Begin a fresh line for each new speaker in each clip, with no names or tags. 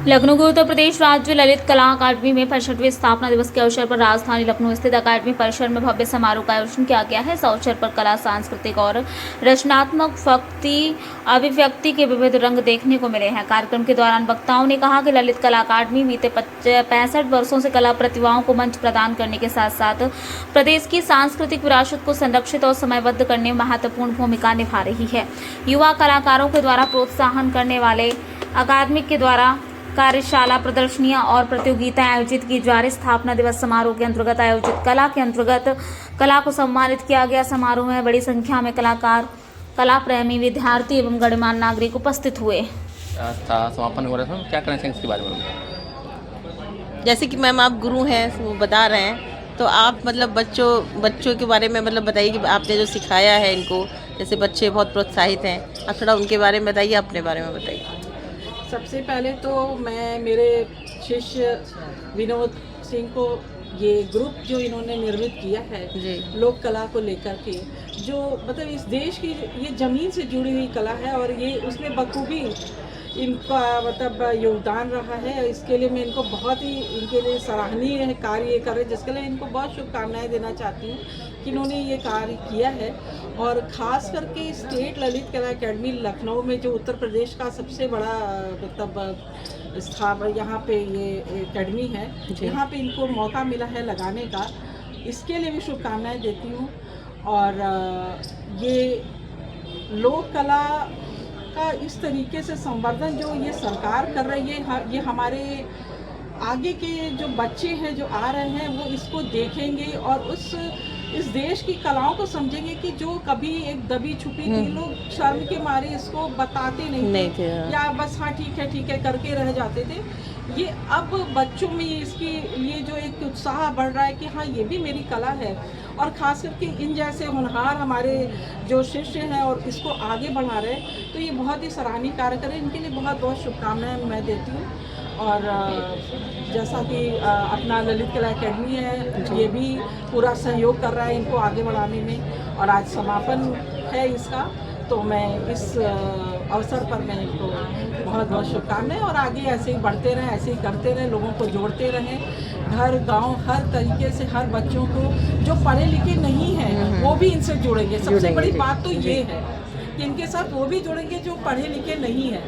लखनऊ के उत्तर प्रदेश राज्य ललित कला अकादमी में 65वें स्थापना दिवस के अवसर पर राजधानी लखनऊ स्थित अकादमी परिसर में भव्य समारोह का आयोजन किया गया है। इस अवसर पर कला, सांस्कृतिक और रचनात्मक अभिव्यक्ति के विविध रंग देखने को मिले हैं। कार्यक्रम के दौरान वक्ताओं ने कहा कि ललित कला अकादमी बीते 65 वर्षों से कला प्रतिभाओं को मंच प्रदान करने के साथ साथ प्रदेश की सांस्कृतिक विरासत को संरक्षित और समयबद्ध करने में महत्वपूर्ण भूमिका निभा रही है। युवा कलाकारों के द्वारा प्रोत्साहन करने वाले अकादमी के द्वारा कार्यशाला, प्रदर्शनियां और प्रतियोगिताएं आयोजित की जा रही। स्थापना दिवस समारोह के अंतर्गत आयोजित कला को सम्मानित किया गया। समारोह में बड़ी संख्या में कलाकार, कला प्रेमी, विद्यार्थी एवं गणमान्य नागरिक उपस्थित हुए।
समापन हो रहा था, क्या कहना चाहेंगे इसके बारे में?
जैसे कि मैम आप गुरु हैं, वो बता रहे हैं, तो आप मतलब बच्चों के बारे में मतलब बताइए कि आपने जो सिखाया है इनको, जैसे बच्चे बहुत प्रोत्साहित हैं, आप थोड़ा उनके बारे में बताइए, अपने बारे में बताइए।
सबसे पहले तो मैं मेरे शिष्य विनोद सिंह को ये ग्रुप जो इन्होंने निर्मित किया है लोक कला को लेकर के, जो मतलब इस देश की ये ज़मीन से जुड़ी हुई कला है और ये उसमें बखूबी इनका मतलब योगदान रहा है। इसके लिए मैं इनको बहुत ही इनके लिए सराहनीय कार्य कर रहे हैं, जिसके लिए इनको बहुत शुभकामनाएं देना चाहती हूँ कि इन्होंने ये कार्य किया है। और ख़ास करके स्टेट ललित कला अकेडमी लखनऊ में, जो उत्तर प्रदेश का सबसे बड़ा मतलब स्थान यहाँ पे ये अकेडमी है, यहाँ पे इनको मौका मिला है लगाने का, इसके लिए भी शुभकामनाएँ देती हूँ। और ये लोक कला का इस तरीके से संवर्धन जो ये सरकार कर रही है, ये हमारे आगे के जो बच्चे हैं जो आ रहे हैं वो इसको देखेंगे और इस देश की कलाओं को समझेंगे कि जो कभी एक दबी छुपी थी, लोग शर्म के मारे इसको बताते नहीं थे या बस हाँ ठीक है करके रह जाते थे। ये अब बच्चों में इसके लिए जो एक उत्साह बढ़ रहा है कि हाँ ये भी मेरी कला है, और ख़ास करके इन जैसे होनहार हमारे जो शिष्य हैं और इसको आगे बढ़ा रहे हैं, तो ये बहुत ही सराहनीय कार्य करें। इनके लिए बहुत बहुत शुभकामनाएं मैं देती हूँ। और जैसा कि अपना ललित कला अकेडमी है, ये भी पूरा सहयोग कर रहा है इनको आगे बढ़ाने में, और आज समापन है इसका, तो मैं इस अवसर पर मैं इनको बहुत बहुत शुभकामनाएं, और आगे ऐसे ही बढ़ते रहें, ऐसे ही करते रहें, लोगों को जोड़ते रहें, घर गांव हर तरीके से हर बच्चों को जो पढ़े लिखे नहीं हैं वो भी इनसे जुड़ेंगे। सबसे बड़ी बात तो ये है कि इनके साथ वो भी जुड़ेंगे जो पढ़े लिखे नहीं हैं,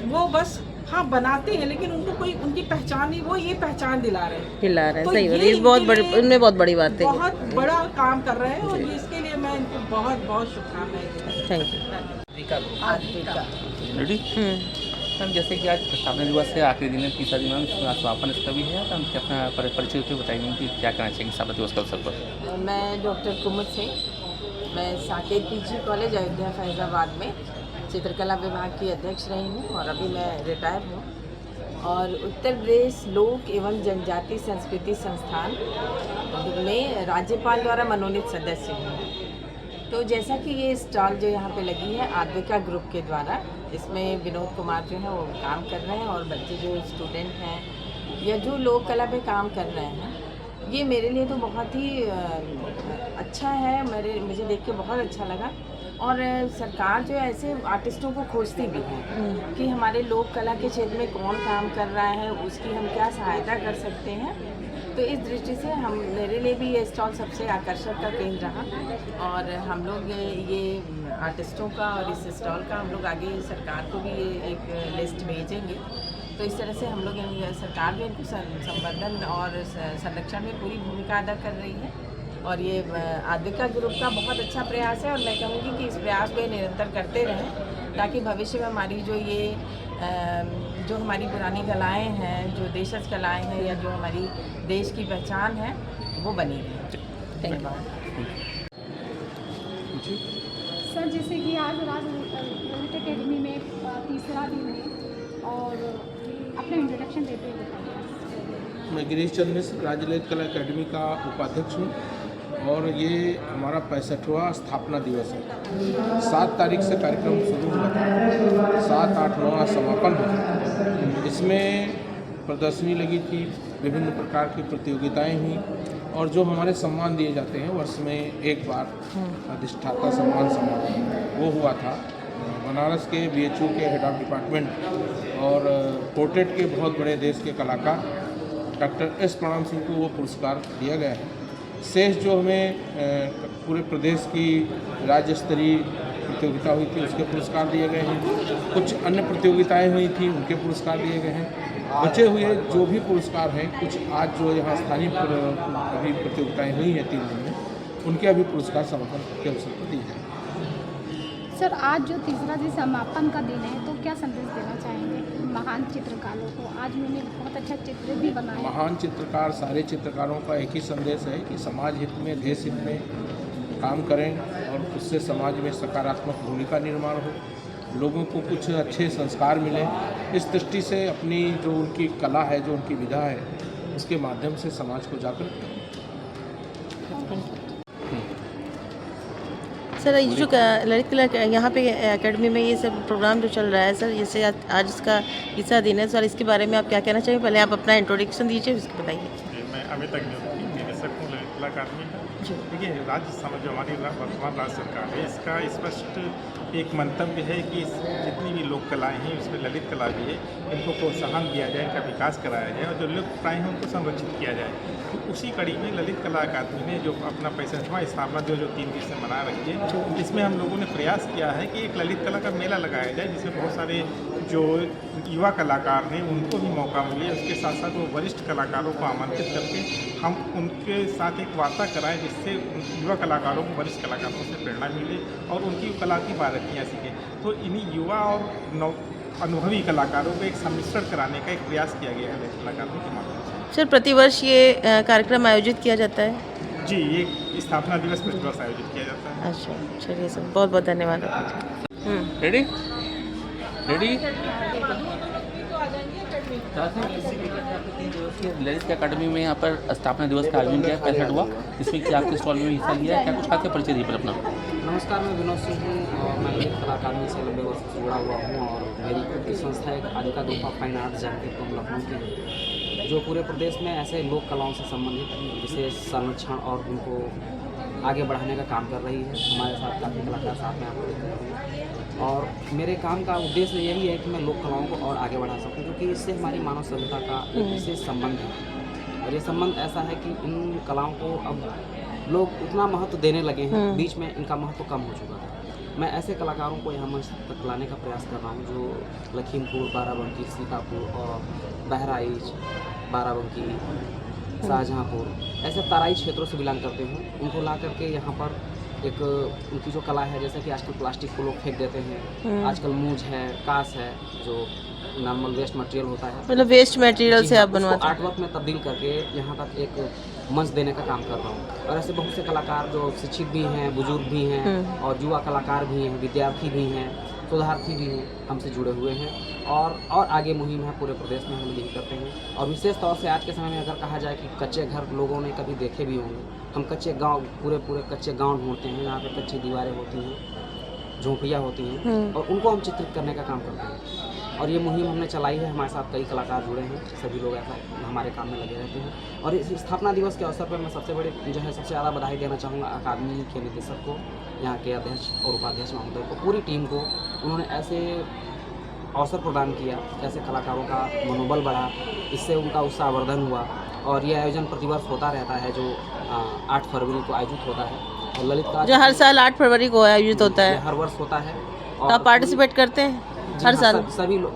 वो बस हाँ बनाते हैं लेकिन उनको कोई उनकी पहचान नहीं, वो ये पहचान दिला रहे हैं। तो
सही बात है, बहुत बड़ी, उनमें बहुत बड़ी बात है,
बहुत बड़ा काम कर रहे हैं, और इसके लिए मैं इनको बहुत बहुत शुभकामनाएं देती हूँ।
Thank you.
रेडी? मैम, जैसे कि आज स्थापना दिवस है, आखिरी दिन है, तीसरा दिन, मैम समापन इसका भी है, तो हम अपना परिचय बताइए कि क्या कहना चाहेंगे स्थापना दिवस के अवसर पर?
मैं डॉक्टर कुमुद सिंह, मैं साकेत पीजी कॉलेज अयोध्या फैजाबाद में चित्रकला विभाग की अध्यक्ष रही हूँ, और अभी मैं रिटायर हूँ, और उत्तर प्रदेश लोक एवं जनजाति संस्कृति संस्थान में राज्यपाल द्वारा मनोनीत सदस्य हूँ। तो जैसा कि ये स्टॉल जो यहाँ पे लगी है आद्विका ग्रुप के द्वारा, इसमें विनोद कुमार जो है वो काम कर रहे हैं, और बच्चे जो स्टूडेंट हैं या जो लोक कला पे काम कर रहे हैं, ये मेरे लिए तो बहुत ही अच्छा है, मुझे देख के बहुत अच्छा लगा। और सरकार जो है ऐसे आर्टिस्टों को खोजती भी है कि हमारे लोक कला के क्षेत्र में कौन काम कर रहा है, उसकी हम क्या सहायता कर सकते हैं। तो इस दृष्टि से मेरे लिए भी ये स्टॉल सबसे आकर्षक का केंद्र रहा, और हम लोग ये आर्टिस्टों का और इस स्टॉल का हम लोग आगे सरकार को भी एक लिस्ट भेजेंगे। तो इस तरह से हम लोग सरकार भी इनको संवर्धन और संरक्षण में पूरी भूमिका अदा कर रही है, और ये आद्विका ग्रुप का बहुत अच्छा प्रयास है, और मैं कहूँगी कि इस प्रयास को निरंतर करते रहें, ताकि भविष्य में हमारी जो हमारी पुरानी कलाएं हैं, जो देशज कलाएं हैं, या जो हमारी देश की पहचान है, वो बनी रहे। धन्यवाद
सर। जैसे कि आज ललित अकेडमी में तीसरा दिन है, और अपने इंट्रोडक्शन देते हुए बताइए।
मैं गिरीश चंद्र मिश्र राज्य ललित कला अकेडमी का उपाध्यक्ष हूँ, और ये हमारा 65वां स्थापना दिवस है। 7 तारीख से कार्यक्रम शुरू हुआ था, 7, 8, 9 समापन हुआ। इसमें प्रदर्शनी लगी थी, विभिन्न प्रकार की प्रतियोगिताएं हुई, और जो हमारे सम्मान दिए जाते हैं वर्ष में एक बार, अधिष्ठाता सम्मान समारोह वो हुआ था। बनारस के BHU के हेड ऑफ डिपार्टमेंट और पोर्ट्रेट के बहुत बड़े देश के कलाकार डॉक्टर एस प्रणम सिंह को वो पुरस्कार दिया गया है। शेष जो हमें पूरे प्रदेश की राज्य स्तरीय प्रतियोगिता हुई थी उसके पुरस्कार दिए गए हैं। कुछ अन्य प्रतियोगिताएं हुई थी उनके पुरस्कार दिए गए हैं। बचे हुए जो भी पुरस्कार हैं, कुछ आज जो यहाँ स्थानीय अभी प्रतियोगिताएं हुई हैं 3 दिन में, उनके अभी पुरस्कार समर्पण के अवसर पर दिए जाएंगे।
सर आज जो तीसरा दिन समापन का दिन है तो क्या संदेश देना चाहेंगे महान चित्रकारों को? आज मैंने बहुत अच्छा चित्र भी बनाया।
महान चित्रकार, सारे चित्रकारों का एक ही संदेश है कि समाज हित में, देश हित में काम करें और उससे समाज में सकारात्मक भूमिका निर्माण हो, लोगों को कुछ अच्छे संस्कार मिलें। इस दृष्टि से अपनी जो उनकी कला है, जो उनकी विधा है, उसके माध्यम से समाज को जागृत करें।
सर ये जो ललित कला यहाँ पे एकेडमी में ये सब प्रोग्राम जो चल रहा है सर, जैसे आज इसका तीसरा दिन है सर, इसके बारे में आप क्या कहना चाहिए? पहले आप अपना इंट्रोडक्शन दीजिए, उसके बताइए।
मैं अमित अग्निहोत्री, निदेशक हूँ ललित कला अकादमी का। देखिए, राज्य समाज जो हमारी वर्तमान राज्य सरकार है, इसका स्पष्ट एक मंतव्य है कि जितनी भी लोक कलाएँ हैं उसमें ललित कला भी है, इनको प्रोत्साहन दिया जाए, इनका विकास कराया जाए और जो लुप्त प्राय हैं उनको संरक्षित किया जाए। तो उसी कड़ी में ललित कला अकादमी ने जो अपना 65वां स्थापना दिवस जो 3 दिन से मना रही है, इसमें हम लोगों ने प्रयास किया है कि एक ललित कला का मेला लगाया जाए, जिसमें बहुत सारे जो युवा कलाकार हैं उनको भी मौका मिले। उसके साथ साथ वो वरिष्ठ कलाकारों को आमंत्रित करके हम उनके साथ एक वार्ता कराएं, जिससे युवा कलाकारों को वरिष्ठ कलाकारों से प्रेरणा मिले और उनकी कला की बारीकियाँ सीखें। तो इन्हीं युवा और अनुभवी कलाकारों को एक सम्मिश्रण कराने का एक प्रयास किया गया है ललित कला अकादमी के माध्यम से।
सर प्रतिवर्ष ये कार्यक्रम आयोजित किया जाता है?
जी, ये स्थापना दिवस प्रतिवर्ष आयोजित किया जाता है।
अच्छा, चलिए सर, बहुत बहुत धन्यवाद।
रेडी रेडी ललित कला अकादमी में यहाँ पर स्थापना दिवस का आयोजन किया 65वां, इसमें कि आपके स्टॉल में हिस्सा लिया है, क्या कुछ खाते परिचय दीजिए अपना।
नमस्कार, मैं विनोद सिंह हूँ और मैं ललित कला अकादमी से 90 वर्ष से जुड़ा हुआ हूँ और मेरी खुद की संस्था एक आदिका group of fine art Jahangirpur Lucknow की है, जो पूरे प्रदेश में ऐसे लोक कलाओं से संबंधित विशेष संरक्षण और उनको आगे बढ़ाने का काम कर रही है। हमारे साथ काफ़ी कलाकार साथ में आपको देख रहे हैं और मेरे काम का उद्देश्य यही है कि मैं लोक कलाओं को और आगे बढ़ा सकूं, क्योंकि इससे हमारी मानव सभ्यता का एक विशेष संबंध है और ये संबंध ऐसा है कि इन कलाओं को अब लोग उतना महत्व देने लगे हैं, बीच में इनका महत्व कम हो चुका था। मैं ऐसे कलाकारों को यहाँ मंच तक लाने का प्रयास कर रहा हूँ जो लखीमपुर, बाराबंकी, सीतापुर और बहराइच, बाराबंकी, शाहजहाँपुर ऐसे तराई क्षेत्रों से बिलोंग करते हैं। उनको ला करके यहाँ पर एक उनकी जो कला है, जैसे कि आजकल प्लास्टिक को लोग फेंक देते हैं, आजकल मूंज है, कांस है, जो नॉर्मल वेस्ट मटेरियल होता है,
मतलब वेस्ट मटेरियल से आप बनवाते हैं?
आर्टवर्क में तब्दील करके यहाँ तक एक मंच देने का काम कर रहा हूँ। और ऐसे बहुत से कलाकार जो शिक्षित भी हैं, बुजुर्ग भी हैं और युवा कलाकार भी हैं, विद्यार्थी भी हैं, शोधार्थी भी हैं, हमसे जुड़े हुए हैं और आगे मुहिम है पूरे प्रदेश में, हम यही करते हैं। और विशेष तौर से आज के समय में अगर कहा जाए कि कच्चे घर लोगों ने कभी देखे भी होंगे, हम कच्चे गांव पूरे कच्चे गांव ढूंढते हैं, यहाँ पे कच्ची दीवारें होती हैं, झोंपड़ियाँ होती हैं और उनको हम चित्रित करने का काम करते हैं। और ये मुहिम हमने चलाई है, हमारे साथ कई कलाकार जुड़े हैं, सभी लोग ऐसा हमारे काम में लगे रहते हैं। और इस स्थापना दिवस के अवसर पर मैं सबसे ज़्यादा बधाई देना चाहूँगा अकादमी के निदेशक को, यहाँ के अध्यक्ष और उपाध्यक्ष महोदय को, पूरी टीम को। उन्होंने ऐसे अवसर प्रदान किया, ऐसे कलाकारों का मनोबल बढ़ा, इससे उनका उत्साहवर्धन हुआ। और ये आयोजन प्रतिवर्ष होता रहता है, जो 8 फरवरी को आयोजित होता है और ललित कला
जो हर साल 8 फरवरी को आयोजित होता है,
हर वर्ष होता है।
तो आप पार्टिसिपेट करते हैं हर साल?
सभी लोग,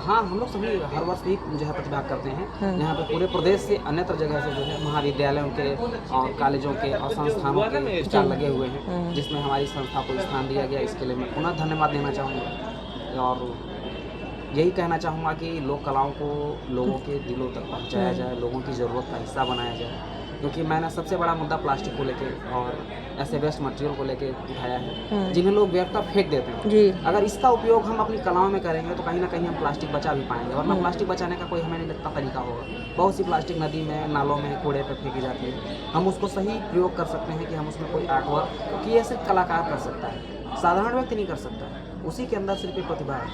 हम लोग सभी हर वर्ष ही जो है प्रतिभाग करते हैं। यहाँ पे पूरे प्रदेश से अन्यत्र जगह से जो है महाविद्यालयों के और कॉलेजों के और संस्थानों के स्टॉल लगे हुए हैं, जिसमें हमारी संस्था को स्थान दिया गया। इसके लिए मैं पुनः धन्यवाद देना चाहूँगा और यही कहना चाहूँगा कि लोक कलाओं को लोगों के दिलों तक पहुँचाया जाए, लोगों की ज़रूरत का हिस्सा बनाया जाए। क्योंकि मैंने सबसे बड़ा मुद्दा प्लास्टिक को लेके और ऐसे वेस्ट मटेरियल को लेके उठाया है, जिन्हें लोग व्यर्थता फेंक देते हैं
जी।
अगर इसका उपयोग हम अपनी कलाओं में करेंगे तो कहीं ना कहीं हम प्लास्टिक बचा भी पाएंगे। वरना प्लास्टिक बचाने का कोई हमें नहीं लगता तरीका होगा। बहुत सी प्लास्टिक नदी में, नालों में, कूड़े पर फेंकी जाती है। हम उसको सही प्रयोग कर सकते हैं कि हम उसमें कोई आर्टवर्क, क्योंकि ये सिर्फ कलाकार कर सकता है, साधारण व्यक्ति नहीं कर सकता है। उसी के अंदर सिर्फ एक प्रतिभा है।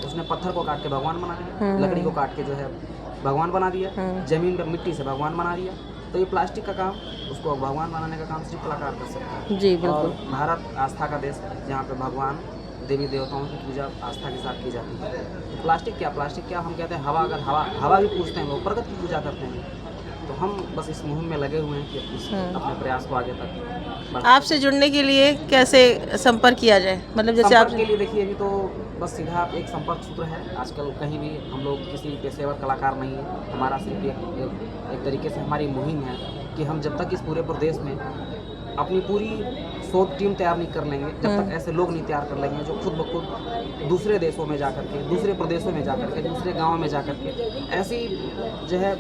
उसने पत्थर को काट के भगवान बना दिया, लकड़ी को काट के जो है भगवान बना दिया, जमीन पर मिट्टी से भगवान बना दिया। तो ये प्लास्टिक का काम, उसको भगवान बनाने का काम सिर्फ कलाकार कर सकता है।
जी बिल्कुल।
और भारत आस्था का देश है, जहाँ पे भगवान देवी देवताओं की पूजा आस्था के साथ की जाती है। तो प्लास्टिक क्या हम कहते हैं हवा, अगर हवा भी पूजते हैं लोग, प्रगति की पूजा करते हैं। तो हम बस इस मुहिम में लगे हुए हैं कि अपने प्रयास को आगे तक बढ़ाएं।
आपसे जुड़ने के लिए कैसे संपर्क किया जाए, मतलब जैसे आप
संपर्क के लिए देखिए, अभी तो बस सीधा एक संपर्क सूत्र है। आजकल कहीं भी हम लोग किसी पेशेवर कलाकार नहीं है, हमारा सिर्फ एक तरीके से हमारी मुहिम है कि हम जब तक इस पूरे प्रदेश में अपनी पूरी शोध टीम तैयार नहीं कर लेंगे, जब तक ऐसे लोग नहीं तैयार कर लेंगे जो खुद ब खुद दूसरे देशों में जा कर के, दूसरे प्रदेशों में जा कर के, दूसरे गाँव में जा कर के ऐसी जो है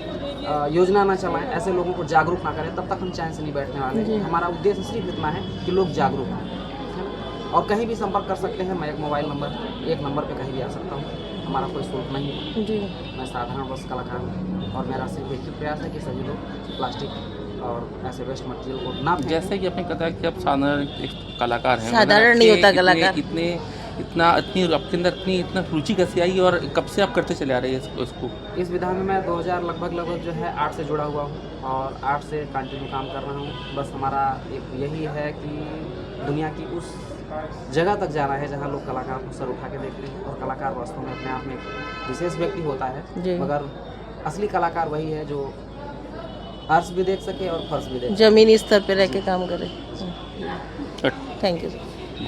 योजना ना चलाएं, ऐसे लोगों को जागरूक ना करें, तब तक हम चैन से नहीं बैठने वाले। हमारा उद्देश्य सिर्फ इतना है कि लोग जागरूक हों और कहीं भी संपर्क कर सकते हैं। मैं एक मोबाइल नंबर, एक नंबर पे कहीं भी आ सकता हूँ, हमारा कोई शुल्क नहीं है
जी।
मैं साधारण बस कलाकार हूँ और मेरा सिर्फ एक ही प्रयास है कि सभी लोग प्लास्टिक और ऐसे वेस्ट मटेरियल को ना फेंकें।
जैसे कि आपने कहा कि आप साधारण एक कलाकार हैं,
साधारण नहीं होता कलाकार।
इतनी आपके अंदर इतना रुचि कैसे आई और कब से आप करते चले आ रहे हैं इसको?
इस विधा में मैं 2000 लगभग जो है आर्ट से जुड़ा हुआ हूँ और आर्ट से कंटिन्यू काम कर रहा हूँ। बस हमारा एक यही है कि दुनिया की उस जगह तक जाना है जहाँ लोग कलाकार को सर उठा के देखते हैं। और कलाकार वास्तव में अपने आप में एक विशेष व्यक्ति होता है, मगर असली कलाकार वही है जो अर्श भी देख सके और फर्श भी देख सके।
जमीनी स्तर पे रह के काम करे। Thank you.